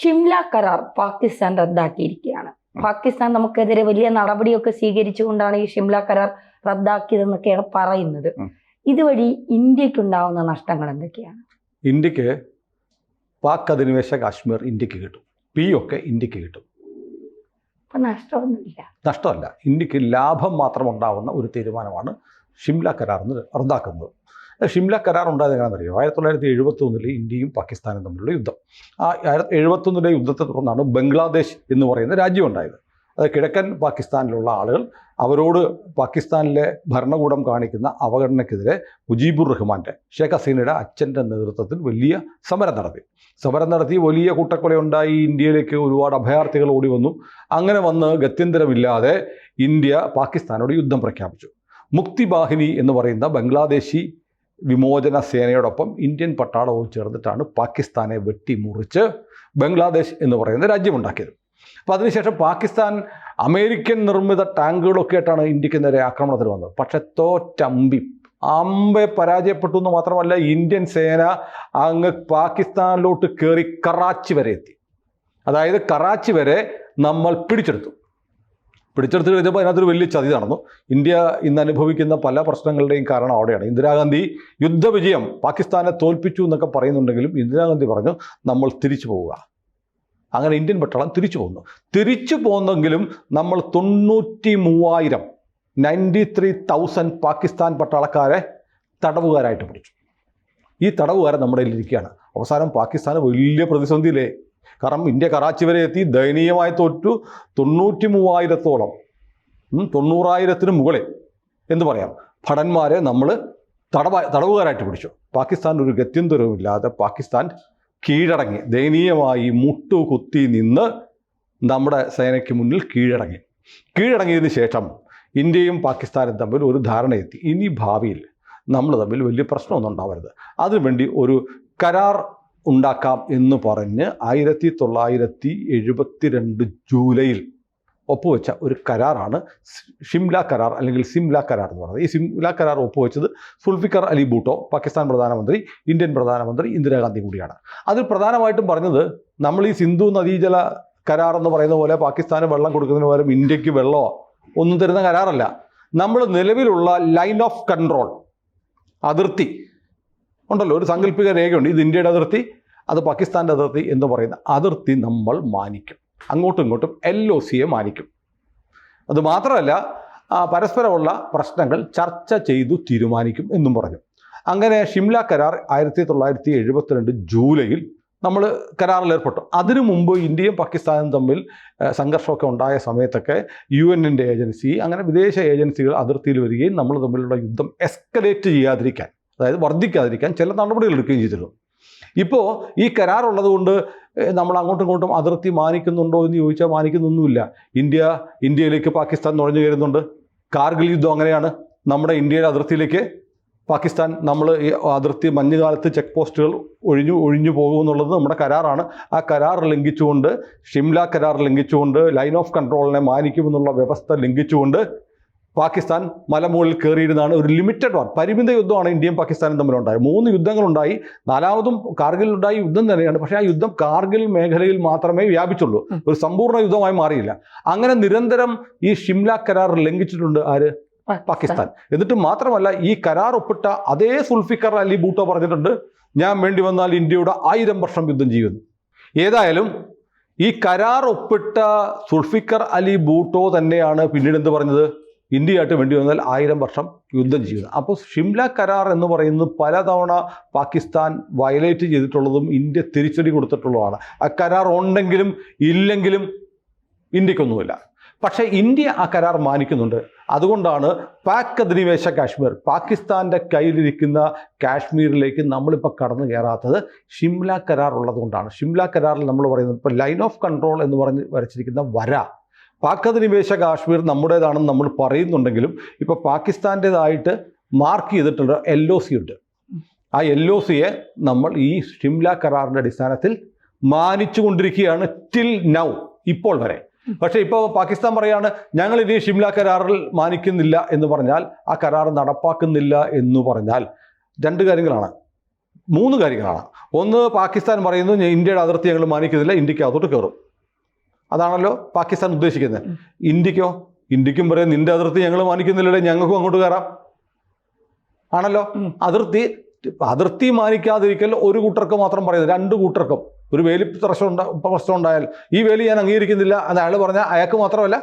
ഷിംല കരാർ പാകിസ്ഥാൻ റദ്ദാക്കിയിരിക്കുകയാണ്. പാകിസ്ഥാൻ നമുക്കെതിരെ വലിയ നടപടിയൊക്കെ സ്വീകരിച്ചുകൊണ്ടാണ് ഈ ഷിംല കരാർ റദ്ദാക്കിയതെന്നൊക്കെയാണ് പറയുന്നത്. ഇതുവഴി ഇന്ത്യക്കുണ്ടാവുന്ന നഷ്ടങ്ങൾ എന്തൊക്കെയാണ്? ഇന്ത്യക്ക് പാക് അധിനിവേശ കാശ്മീർ ഇന്ത്യക്ക് കിട്ടും, ഒക്കെ ഇന്ത്യക്ക് കിട്ടും. അപ്പം നഷ്ടമൊന്നുമില്ല. നഷ്ടമല്ല, ഇന്ത്യക്ക് ലാഭം മാത്രം ഉണ്ടാവുന്ന ഒരു തീരുമാനമാണ് ഷിംല കരാർ റദ്ദാക്കുന്നത്. ഷിംല കരാർ ഉണ്ടായത് എങ്ങനെയാണെന്നറിയോ? 1971 ഇന്ത്യയും പാകിസ്ഥാനും തമ്മിലുള്ള യുദ്ധം. ആ 1971 യുദ്ധത്തെ തുടർന്നാണ് ബംഗ്ലാദേശ് എന്ന് പറയുന്ന രാജ്യം ഉണ്ടായത്. അത് കിഴക്കൻ പാകിസ്ഥാനിലുള്ള ആളുകൾ അവരോട് പാകിസ്ഥാനിലെ ഭരണകൂടം കാണിക്കുന്ന അവഗണനയ്ക്കെതിരെ മുജീബുർ റഹ്മാൻ്റെ, ഷേഖ് ഹസീനയുടെ അച്ഛൻ്റെ നേതൃത്വത്തിൽ വലിയ സമരം നടത്തി വലിയ കൂട്ടക്കൊലയുണ്ടായി. ഇന്ത്യയിലേക്ക് ഒരുപാട് അഭയാർത്ഥികൾ ഓടി വന്നു. അങ്ങനെ വന്ന് ഗത്യന്തരമില്ലാതെ ഇന്ത്യ പാകിസ്ഥാനോട് യുദ്ധം പ്രഖ്യാപിച്ചു. മുക്തി ബാഹിനി എന്ന് പറയുന്ന ബംഗ്ലാദേശി വിമോചന സേനയോടൊപ്പം ഇന്ത്യൻ പട്ടാളവും ചേർന്നിട്ടാണ് പാകിസ്ഥാനെ വെട്ടിമുറിച്ച് ബംഗ്ലാദേശ് എന്ന് പറയുന്ന രാജ്യമുണ്ടാക്കിയത്. അപ്പോൾ അതിനുശേഷം പാകിസ്ഥാൻ അമേരിക്കൻ നിർമ്മിത ടാങ്കുകളൊക്കെ ആയിട്ടാണ് ഇന്ത്യക്ക് നേരെ ആക്രമണത്തിന് വന്നത്. പക്ഷെ അമ്പെ പരാജയപ്പെട്ടു എന്ന് മാത്രമല്ല, ഇന്ത്യൻ സേന അങ്ങ് പാകിസ്ഥാനിലോട്ട് കയറി കറാച്ചി വരെ എത്തി. അതായത് കറാച്ചി വരെ നമ്മൾ പിടിച്ചെടുത്തു കഴിഞ്ഞപ്പോൾ അതിനകത്തൊരു വലിയ ചതി നടന്നു. ഇന്ത്യ ഇന്ന് അനുഭവിക്കുന്ന പല പ്രശ്നങ്ങളുടെയും കാരണം അവിടെയാണ്. ഇന്ദിരാഗാന്ധി യുദ്ധവിജയം പാകിസ്ഥാനെ തോൽപ്പിച്ചു എന്നൊക്കെ പറയുന്നുണ്ടെങ്കിലും ഇന്ദിരാഗാന്ധി പറഞ്ഞു നമ്മൾ തിരിച്ചു പോവുക. അങ്ങനെ ഇന്ത്യൻ പട്ടാളം തിരിച്ചു പോന്നെങ്കിലും നമ്മൾ 93,000 പാകിസ്ഥാൻ പട്ടാളക്കാരെ തടവുകാരായിട്ട് പിടിച്ചു. ഈ തടവുകാരെ നമ്മുടെ കയ്യിലിരിക്കുകയാണ്. അവസാനം പാകിസ്ഥാന് വലിയ പ്രതിസന്ധിയിലേ. കാരണം ഇന്ത്യ കറാച്ചി വരെ എത്തി, ദയനീയമായി തോറ്റു. 93,000-ഓളം 90,000-ന് മുകളിൽ എന്ന് പറയാം ഭടന്മാരെ നമ്മൾ തടവുകാരായിട്ട് പിടിച്ചു. പാകിസ്ഥാൻ ഒരു ഗത്യന്തരവുമില്ലാതെ പാകിസ്ഥാൻ കീഴടങ്ങി. ദയനീയമായി മുട്ടുകുത്തി നിന്ന് നമ്മുടെ സേനയ്ക്ക് മുന്നിൽ കീഴടങ്ങിയതിന് ശേഷം ഇന്ത്യയും പാകിസ്ഥാനും തമ്മിൽ ഒരു ധാരണയെത്തി. ഇനി ഭാവിയിൽ നമ്മൾ തമ്മിൽ വലിയ പ്രശ്നമൊന്നും ഉണ്ടാവരുത്, അതിനുവേണ്ടി ഒരു കരാർ ഉണ്ടാക്കാം എന്ന് പറഞ്ഞ് 1972 ജൂലൈയിൽ ഒപ്പുവെച്ച ഒരു കരാറാണ് ഷിംല കരാർ അല്ലെങ്കിൽ സിംല കരാർ എന്ന് പറയുന്നത്. ഈ സിംല കരാർ ഒപ്പുവെച്ചത് സുൽഫിക്കർ അലി ഭൂട്ടോ, പാകിസ്ഥാൻ പ്രധാനമന്ത്രി, ഇന്ത്യൻ പ്രധാനമന്ത്രി ഇന്ദിരാഗാന്ധി കൂടിയാണ്. അതിൽ പ്രധാനമായിട്ടും പറഞ്ഞത്, നമ്മൾ ഈ സിന്ധു നദീജല കരാർ എന്ന് പറയുന്ന പോലെ പാകിസ്ഥാന് വെള്ളം കൊടുക്കുന്നതിന് പകരം ഇന്ത്യക്ക് വെള്ളമോ ഒന്നും തരുന്ന കരാറല്ല. നമ്മൾ നിലവിലുള്ള ലൈൻ ഓഫ് കൺട്രോൾ, അതിർത്തി ഉണ്ടല്ലോ, ഒരു സാങ്കല്പിക രേഖയുണ്ട്. ഇത് ഇന്ത്യയുടെ അതിർത്തി, അത് പാകിസ്ഥാൻ്റെ അതിർത്തി എന്ന് പറയുന്ന അതിർത്തി നമ്മൾ മാനിക്കും. അങ്ങോട്ടും ഇങ്ങോട്ടും LOCയെ മാനിക്കും. അത് മാത്രമല്ല, പരസ്പരമുള്ള പ്രശ്നങ്ങൾ ചർച്ച ചെയ്തു തീരുമാനിക്കും എന്നും പറഞ്ഞു. അങ്ങനെ ഷിംല കരാർ 1972 ജൂലൈയിൽ നമ്മൾ കരാറിൽ ഏർപ്പെട്ടു. അതിനു മുമ്പ് ഇന്ത്യയും പാകിസ്ഥാനും തമ്മിൽ സംഘർഷമൊക്കെ ഉണ്ടായ സമയത്തൊക്കെ UN-ൻ്റെ ഏജൻസി, അങ്ങനെ വിദേശ ഏജൻസികൾ അതിർത്തിയിൽ വരികയും നമ്മൾ തമ്മിലുള്ള യുദ്ധം എസ്കലേറ്റ് ചെയ്യാതിരിക്കാൻ, അതായത് വർദ്ധിക്കാതിരിക്കാൻ ചില നടപടികൾ എടുക്കുകയും ചെയ്തിരുന്നു. ഇപ്പോൾ ഈ കരാറുള്ളത് കൊണ്ട് നമ്മൾ അങ്ങോട്ടും ഇങ്ങോട്ടും അതിർത്തി മാനിക്കുന്നുണ്ടോ എന്ന് ചോദിച്ചാൽ മാനിക്കുന്നൊന്നുമില്ല. ഇന്ത്യയിലേക്ക് പാകിസ്ഥാൻ നുഴഞ്ഞു കയറുന്നുണ്ട്. കാർഗിൽ യുദ്ധം അങ്ങനെയാണ്. നമ്മുടെ ഇന്ത്യയുടെ അതിർത്തിയിലേക്ക് പാകിസ്ഥാൻ, നമ്മൾ ഈ അതിർത്തി മഞ്ഞുകാലത്ത് ചെക്ക് പോസ്റ്റുകൾ ഒഴിഞ്ഞു പോകുമെന്നുള്ളത് നമ്മുടെ കരാറാണ്. ആ കരാർ ലംഘിച്ചുകൊണ്ട്, ഷിംല കരാർ ലംഘിച്ചുകൊണ്ട്, ലൈൻ ഓഫ് കൺട്രോളിനെ മാനിക്കുമെന്നുള്ള വ്യവസ്ഥ ലംഘിച്ചുകൊണ്ട് പാകിസ്ഥാൻ മലമുകളിൽ കയറിയിരുന്നാണ് ഒരു ലിമിറ്റഡ് പരിമിത യുദ്ധമാണ് ഇന്ത്യയും പാകിസ്ഥാനും തമ്മിലുണ്ടായത്. 3 യുദ്ധങ്ങളുണ്ടായി. 4ാമതും കാർഗിലുണ്ടായി യുദ്ധം തന്നെയാണ്. പക്ഷേ ആ യുദ്ധം കാർഗിൽ മേഖലയിൽ മാത്രമേ വ്യാപിച്ചുള്ളൂ, ഒരു സമ്പൂർണ്ണ യുദ്ധമായി മാറിയില്ല. അങ്ങനെ നിരന്തരം ഈ ഷിംല കരാർ ലംഘിച്ചിട്ടുണ്ട് ആര്? പാകിസ്ഥാൻ. എന്നിട്ട് മാത്രമല്ല, ഈ കരാർ ഒപ്പിട്ട അതേ സുൽഫിക്കർ അലി ഭൂട്ടോ പറഞ്ഞിട്ടുണ്ട്, ഞാൻ വേണ്ടി വന്നാൽ ഇന്ത്യയുടെ 1000 വർഷം യുദ്ധം ചെയ്യുമെന്ന്. ഏതായാലും ഈ കരാർ ഒപ്പിട്ട സുൽഫിക്കർ അലി ഭൂട്ടോ തന്നെയാണ് പിന്നീട് എന്ത് പറഞ്ഞത്? ഇന്ത്യയായിട്ട് വേണ്ടി വന്നാൽ 1000 വർഷം യുദ്ധം ചെയ്യുന്നത്. അപ്പോൾ ഷിംല കരാർ എന്ന് പറയുന്നത് പലതവണ പാകിസ്ഥാൻ വയലേറ്റ് ചെയ്തിട്ടുള്ളതും ഇന്ത്യ തിരിച്ചടി കൊടുത്തിട്ടുള്ളതാണ്. ആ കരാർ ഉണ്ടെങ്കിലും ഇല്ലെങ്കിലും ഇന്ത്യക്കൊന്നുമില്ല. പക്ഷേ ഇന്ത്യ ആ കരാർ മാനിക്കുന്നുണ്ട്. അതുകൊണ്ടാണ് പാക് അധിനിവേശ കാശ്മീർ, പാകിസ്ഥാൻ്റെ കയ്യിലിരിക്കുന്ന കാശ്മീരിലേക്ക് നമ്മളിപ്പോൾ കടന്നു കയറാത്തത് ഷിംല കരാർ ഉള്ളതുകൊണ്ടാണ്. ഷിംല കരാറിൽ നമ്മൾ പറയുന്നത്, ഇപ്പോൾ ലൈൻ ഓഫ് കൺട്രോൾ എന്ന് പറഞ്ഞ് വരച്ചിരിക്കുന്ന വര, പാക് അധിനിവേശ കാശ്മീർ നമ്മുടേതാണെന്ന് നമ്മൾ പറയുന്നുണ്ടെങ്കിലും ഇപ്പോൾ പാകിസ്ഥാൻ്റേതായിട്ട് മാർക്ക് ചെയ്തിട്ടുള്ള LOC ഉണ്ട്. ആ LOCയെ നമ്മൾ ഈ ഷിംല കരാറിൻ്റെ അടിസ്ഥാനത്തിൽ മാനിച്ചു കൊണ്ടിരിക്കുകയാണ് ടിൽ നൗ, ഇപ്പോൾ വരെ. പക്ഷേ ഇപ്പോൾ പാകിസ്ഥാൻ പറയാണ്, ഞങ്ങൾ ഇനി ഷിംല കരാറിൽ മാനിക്കുന്നില്ല എന്ന് പറഞ്ഞാൽ, ആ കരാർ നടപ്പാക്കുന്നില്ല എന്ന് പറഞ്ഞാൽ 2 കാര്യങ്ങളാണ്. മൂന്ന് കാര്യങ്ങളാണ്. ഒന്ന്, പാകിസ്ഥാൻ പറയുന്നു ഇന്ത്യയുടെ അതിർത്തി ഞങ്ങൾ മാനിക്കുന്നില്ല, ഇന്ത്യക്ക് അകത്തോട്ട് കയറും. അതാണല്ലോ പാകിസ്ഥാൻ ഉദ്ദേശിക്കുന്നത്. ഇന്ത്യക്കും പറയാം നിന്റെ അതിർത്തി ഞങ്ങൾ മാനിക്കുന്നില്ലേ, ഞങ്ങൾക്കും അങ്ങോട്ട് കയറാം ആണല്ലോ. അതിർത്തി മാനിക്കാതിരിക്കൽ ഒരു കൂട്ടർക്ക് മാത്രം പറയുന്നത്, രണ്ട് കൂട്ടർക്കും. ഒരു വേലി പ്രശ്നം ഉണ്ടായാൽ ഈ വേലി ഞാൻ അംഗീകരിക്കുന്നില്ല എന്ന് അയാൾ പറഞ്ഞാൽ അയാൾക്ക് മാത്രമല്ല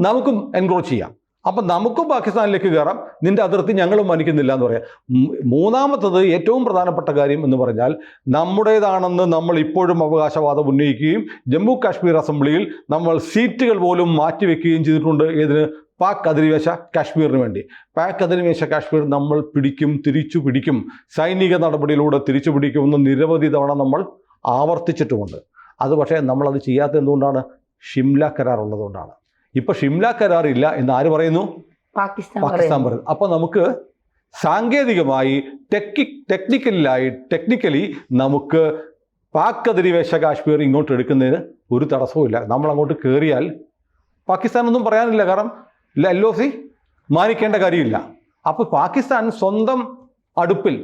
നമുക്കും എൻക്രോച്ച് ചെയ്യാം. അപ്പം നമുക്കും പാകിസ്ഥാനിലേക്ക് കയറാം, നിന്റെ അതിർത്തി ഞങ്ങളും മാനിക്കുന്നില്ല എന്ന് പറയാം. മൂന്നാമത്തത് ഏറ്റവും പ്രധാനപ്പെട്ട കാര്യം എന്ന് പറഞ്ഞാൽ, നമ്മുടേതാണെന്ന് നമ്മൾ ഇപ്പോഴും അവകാശവാദം ഉന്നയിക്കുകയും ജമ്മു കാശ്മീർ അസംബ്ലിയിൽ നമ്മൾ സീറ്റുകൾ പോലും മാറ്റിവെക്കുകയും ചെയ്തിട്ടുണ്ട്. ഏതിന്? പാക് അധിനിവേശ കാശ്മീരിന് വേണ്ടി. പാക് അധിനിവേശ കാശ്മീർ നമ്മൾ തിരിച്ചു പിടിക്കും, സൈനിക നടപടിയിലൂടെ തിരിച്ചു പിടിക്കുമെന്ന് നിരവധി തവണ നമ്മൾ ആവർത്തിച്ചിട്ടുമുണ്ട്. അത് പക്ഷേ നമ്മളത് ചെയ്യാത്ത എന്തുകൊണ്ടാണ്? ഷിംല കരാർ ഉള്ളതുകൊണ്ടാണ്. ഇപ്പൊ ഷിംല കരാർ ഇല്ല എന്ന് ആര് പറയുന്നു? പാകിസ്ഥാൻ പറയുന്നു. അപ്പൊ നമുക്ക് സാങ്കേതികമായി ടെക്നിക്കലി നമുക്ക് പാക് അധിനിവേശ കാശ്മീർ ഇങ്ങോട്ട് എടുക്കുന്നതിന് ഒരു തടസ്സവും ഇല്ല. നമ്മൾ അങ്ങോട്ട് കയറിയാൽ പാകിസ്ഥാനൊന്നും പറയാനില്ല, കാരണം LOC മാനിക്കേണ്ട കാര്യമില്ല. അപ്പോൾ പാകിസ്ഥാൻ സ്വന്തം അടുപ്പിൽ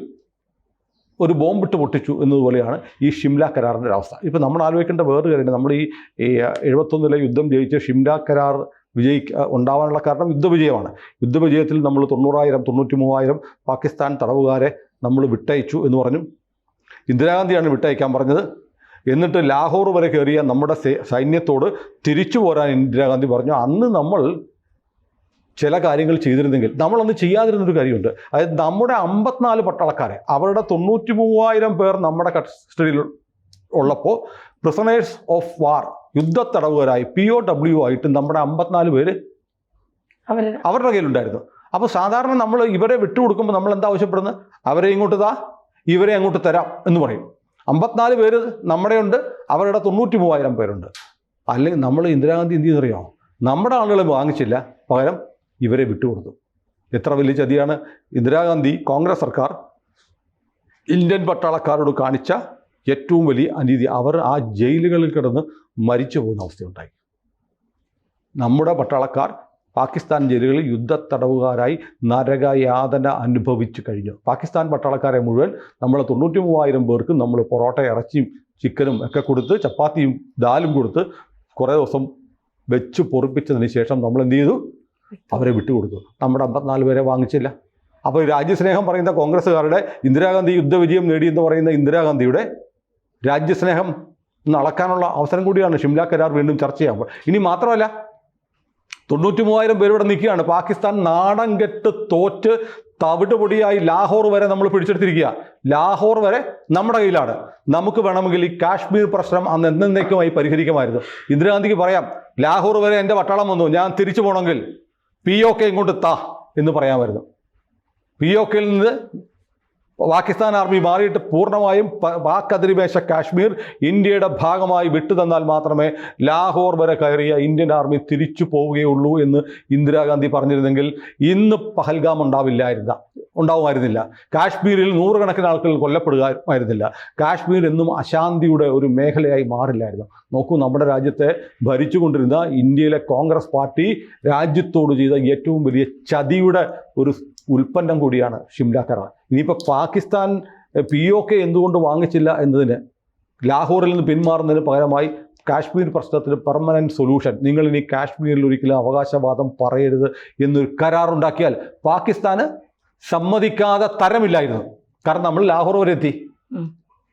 ഒരു ബോംബിട്ട് പൊട്ടിച്ചു എന്നതുപോലെയാണ് ഈ ഷിംല കരാറിൻ്റെ ഒരവസ്ഥ. ഇപ്പോൾ നമ്മൾ ആലോചിക്കേണ്ട വേറൊരു കാര്യമുണ്ട്. നമ്മൾ ഈ 71 യുദ്ധം ജയിച്ച് ഷിംല കരാർ ഉണ്ടാവാനുള്ള കാരണം യുദ്ധവിജയമാണ്. യുദ്ധവിജയത്തിൽ നമ്മൾ 93,000 പാകിസ്ഥാൻ തടവുകാരെ നമ്മൾ വിട്ടയച്ചു എന്ന് പറഞ്ഞു. ഇന്ദിരാഗാന്ധിയാണ് വിട്ടയക്കാൻ പറഞ്ഞത്. എന്നിട്ട് ലാഹോർ വരെ കയറിയ നമ്മുടെ സൈന്യത്തോട് തിരിച്ചു പോരാൻ ഇന്ദിരാഗാന്ധി പറഞ്ഞു. അന്ന് നമ്മൾ ചില കാര്യങ്ങൾ ചെയ്തിരുന്നെങ്കിൽ, നമ്മളൊന്ന് ചെയ്യാതിരുന്നൊരു കാര്യമുണ്ട്. അതായത് നമ്മുടെ 54 പട്ടാളക്കാരെ, അവരുടെ 93,000 പേർ നമ്മുടെ കസ്റ്റഡിയിൽ ഉള്ളപ്പോൾ പ്രിസണേഴ്സ് ഓഫ് വാർ, യുദ്ധത്തടവുകാരായി POW ആയിട്ട് നമ്മുടെ 54 പേര് അവരുടെ കയ്യിലുണ്ടായിരുന്നു. അപ്പോൾ സാധാരണ നമ്മൾ ഇവരെ വിട്ടുകൊടുക്കുമ്പോൾ നമ്മൾ എന്താ ആവശ്യപ്പെടുന്നത്? അവരെ ഇങ്ങോട്ട് ഇവരെ അങ്ങോട്ട് തരാം എന്ന് പറയും. 54 പേര് നമ്മുടെ ഉണ്ട്, അവരുടെ 93,000 പേരുണ്ട്. അല്ലെങ്കിൽ നമ്മൾ ഇന്ദിരാഗാന്ധി എന്ത് ചെയ്യുന്നറിയാമോ? നമ്മുടെ ആളുകളെ വാങ്ങിച്ചില്ല, പകരം ഇവരെ വിട്ടുകൊടുത്തു. എത്ര വലിയ ചതിയാണ് ഇന്ദിരാഗാന്ധി കോൺഗ്രസ് സർക്കാർ ഇന്ത്യൻ പട്ടാളക്കാരോട് കാണിച്ച ഏറ്റവും വലിയ അനീതി. അവർ ആ ജയിലുകളിൽ കിടന്ന് മരിച്ചു പോകുന്ന അവസ്ഥയുണ്ടായി. നമ്മുടെ പട്ടാളക്കാർ പാകിസ്ഥാൻ ജയിലുകളിൽ യുദ്ധത്തടവുകാരായി നരകയാതന അനുഭവിച്ചു കഴിഞ്ഞു. പാകിസ്ഥാൻ പട്ടാളക്കാരെ മുഴുവൻ നമ്മൾ 93,000 പേർക്ക് നമ്മൾ പൊറോട്ട, ഇറച്ചിയും ചിക്കനും ഒക്കെ കൊടുത്ത്, ചപ്പാത്തിയും ദാലും കൊടുത്ത് കുറേ ദിവസം വെച്ച് പൊറിപ്പിച്ചതിന് ശേഷം നമ്മൾ എന്ത് ചെയ്തു? അവരെ വിട്ടുകൊടുത്തു. നമ്മുടെ 54 പേരെ വാങ്ങിച്ചില്ല. അപ്പോൾ രാജ്യസ്നേഹം പറയുന്ന കോൺഗ്രസ്സുകാരുടെ, ഇന്ദിരാഗാന്ധി യുദ്ധവിജയം നേടിയെന്ന് പറയുന്ന ഇന്ദിരാഗാന്ധിയുടെ രാജ്യസ്നേഹം അളക്കാനുള്ള അവസരം കൂടിയാണ് ഷിംല കരാർ വീണ്ടും ചർച്ച ചെയ്യാൻ. ഇനി മാത്രമല്ല, 93,000 പേരിവിടെ നിൽക്കുകയാണ്. പാകിസ്ഥാൻ നാടൻ കെട്ട് തോറ്റ് തവിട് പൊടിയായി ലാഹോർ വരെ നമ്മൾ പിടിച്ചെടുത്തിരിക്കുക. ലാഹോർ വരെ നമ്മുടെ കയ്യിലാണ്. നമുക്ക് വേണമെങ്കിൽ ഈ കാശ്മീർ പ്രശ്നം അന്ന് എന്നേക്കുമായി പരിഹരിക്കുമായിരുന്നു. ഇന്ദിരാഗാന്ധിക്ക് പറയാം, ലാഹോർ വരെ എൻ്റെ പട്ടാളം വന്നു, ഞാൻ തിരിച്ചു പോകണമെങ്കിൽ POK ഇങ്ങോട്ട് എന്ന് പറയാമായിരുന്നു. POKയിൽ നിന്ന് പാകിസ്ഥാൻ ആർമി മാറിയിട്ട് പൂർണ്ണമായും പാക് അധിനിവേശ കാശ്മീർ ഇന്ത്യയുടെ ഭാഗമായി വിട്ടുതന്നാൽ മാത്രമേ ലാഹോർ വരെ കയറിയ ഇന്ത്യൻ ആർമി തിരിച്ചു പോവുകയുള്ളൂ എന്ന് ഇന്ദിരാഗാന്ധി പറഞ്ഞിരുന്നെങ്കിൽ ഇന്ന് പഹൽഗാം ഉണ്ടാവുമായിരുന്നില്ല. കാശ്മീരിൽ നൂറുകണക്കിന് ആൾക്കാർ കൊല്ലപ്പെടുകയായിരുന്നില്ല. കാശ്മീർ എന്നും അശാന്തിയുടെ ഒരു മേഖലയായി മാറില്ലായിരുന്നു. നോക്കൂ, നമ്മുടെ രാജ്യത്തെ ഭരിച്ചുകൊണ്ടിരുന്ന ഇന്ത്യയിലെ കോൺഗ്രസ് പാർട്ടി രാജ്യത്തോട് ചെയ്ത ഏറ്റവും വലിയ ചതിയുടെ ഒരു ഉൽപ്പന്നം കൂടിയാണ് ഷിംല കരാർ. ഇനിയിപ്പോൾ പാകിസ്ഥാൻ POK എന്തുകൊണ്ട് വാങ്ങിച്ചില്ല എന്നതിന്, ലാഹോറിൽ നിന്ന് പിന്മാറുന്നതിന് പകരമായി കാശ്മീർ പ്രശ്നത്തിന് പെർമനൻറ്റ് സൊല്യൂഷൻ, നിങ്ങൾ ഇനി കാശ്മീരിൽ ഒരിക്കലും അവകാശവാദം പറയരുത് എന്നൊരു കരാറുണ്ടാക്കിയാൽ പാകിസ്ഥാന് സമ്മതിക്കാതെ തരമില്ലായിരുന്നു. കാരണം നമ്മൾ ലാഹോർ വരെ എത്തി.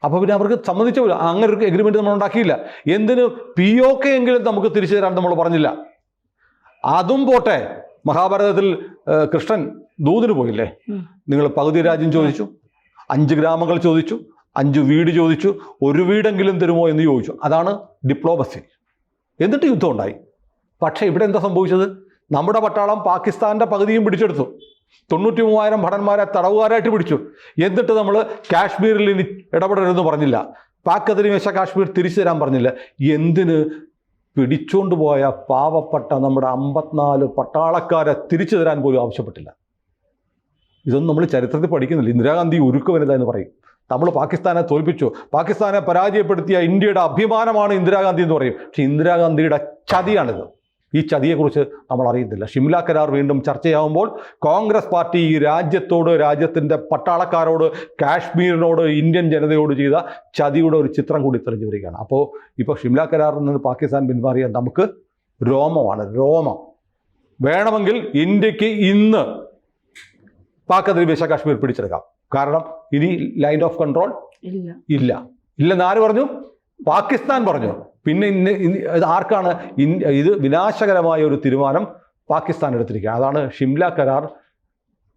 അപ്പോൾ പിന്നെ അവർക്ക് സമ്മതിച്ചു പോലും. അങ്ങനെ ഒരു എഗ്രിമെൻറ്റ് നമ്മൾ ഉണ്ടാക്കിയില്ല. എന്തിന്? POK എങ്കിലും നമുക്ക് തിരിച്ചു തരാൻ നമ്മൾ പറഞ്ഞില്ല. അതും പോട്ടെ, മഹാഭാരതത്തിൽ കൃഷ്ണൻ ദൂതിന് പോയില്ലേ? നിങ്ങൾ പകുതി രാജ്യം ചോദിച്ചു, 5 ഗ്രാമങ്ങൾ ചോദിച്ചു, 5 വീട് ചോദിച്ചു, ഒരു വീടെങ്കിലും തരുമോ എന്ന് ചോദിച്ചു. അതാണ് ഡിപ്ലോമസി. എന്നിട്ട് യുദ്ധം ഉണ്ടായി. പക്ഷേ ഇവിടെ എന്താ സംഭവിച്ചത്? നമ്മുടെ പട്ടാളം പാകിസ്ഥാൻ്റെ പകുതിയും പിടിച്ചെടുത്തു. 93,000 ഭടന്മാരെ തടവുകാരായിട്ട് പിടിച്ചു. എന്നിട്ട് നമ്മൾ കാശ്മീരിൽ ഇനി ഇടപെടരുതെന്ന് പറഞ്ഞില്ല. പാക് അധിനിവേശ കാശ്മീർ തിരിച്ചു തരാൻ പറഞ്ഞില്ല. എന്തിന്? പിടിച്ചുകൊണ്ട് പോയ പാവപ്പെട്ട നമ്മുടെ 54 പട്ടാളക്കാരെ തിരിച്ചു തരാൻ പോലും ആവശ്യപ്പെട്ടില്ല. ഇതൊന്നും നമ്മൾ ചരിത്രത്തിൽ പഠിക്കുന്നില്ല. ഇന്ദിരാഗാന്ധി ഉരുക്ക് വനിത എന്ന് പറയും. നമ്മൾ പാകിസ്ഥാനെ തോൽപ്പിച്ചു, പാകിസ്ഥാനെ പരാജയപ്പെടുത്തിയ ഇന്ത്യയുടെ അഭിമാനമാണ് ഇന്ദിരാഗാന്ധി എന്ന് പറയും. പക്ഷെ ഇന്ദിരാഗാന്ധിയുടെ ചതിയാണിത്. ഈ ചതിയെക്കുറിച്ച് നമ്മൾ അറിയുന്നില്ല. ഷിംല കരാർ വീണ്ടും ചർച്ചയാവുമ്പോൾ കോൺഗ്രസ് പാർട്ടി ഈ രാജ്യത്തോട്, രാജ്യത്തിൻ്റെ പട്ടാളക്കാരോട്, കാശ്മീരിനോട്, ഇന്ത്യൻ ജനതയോട് ചെയ്ത ചതിയുടെ ഒരു ചിത്രം കൂടി തെളിഞ്ഞു വരികയാണ്. അപ്പോൾ ഇപ്പോൾ ഷിംല കരാറിൽ നിന്ന് പാകിസ്ഥാൻ പിന്മാറിയാൽ നമുക്ക് രോമമാണ്, രോമം. വേണമെങ്കിൽ ഇന്ത്യക്ക് ഇന്ന് പാക് അധിനിവേശ കാശ്മീർ പിടിച്ചെടുക്കാം. കാരണം ഇനി ലൈൻ ഓഫ് കൺട്രോൾ ഇല്ലെന്ന് ആര് പറഞ്ഞു? പാകിസ്ഥാൻ പറഞ്ഞു. പിന്നെ ഇത് ആർക്കാണ്? ഇത് വിനാശകരമായ ഒരു തീരുമാനം പാകിസ്ഥാൻ എടുത്തിരിക്കുക. അതാണ് ഷിംല കരാർ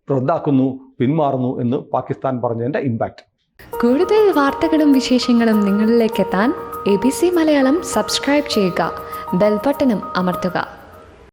റദ്ദാക്കുന്നു, പിന്മാറുന്നു എന്ന് പാകിസ്ഥാൻ പറഞ്ഞതിൻ്റെ ഇമ്പാക്റ്റ്. കൂടുതൽ വാർത്തകളും വിശേഷങ്ങളും നിങ്ങളിലേക്ക് എത്താൻ ABC മലയാളം സബ്സ്ക്രൈബ് ചെയ്യുക, ബെൽ ബട്ടണും അമർത്തുക.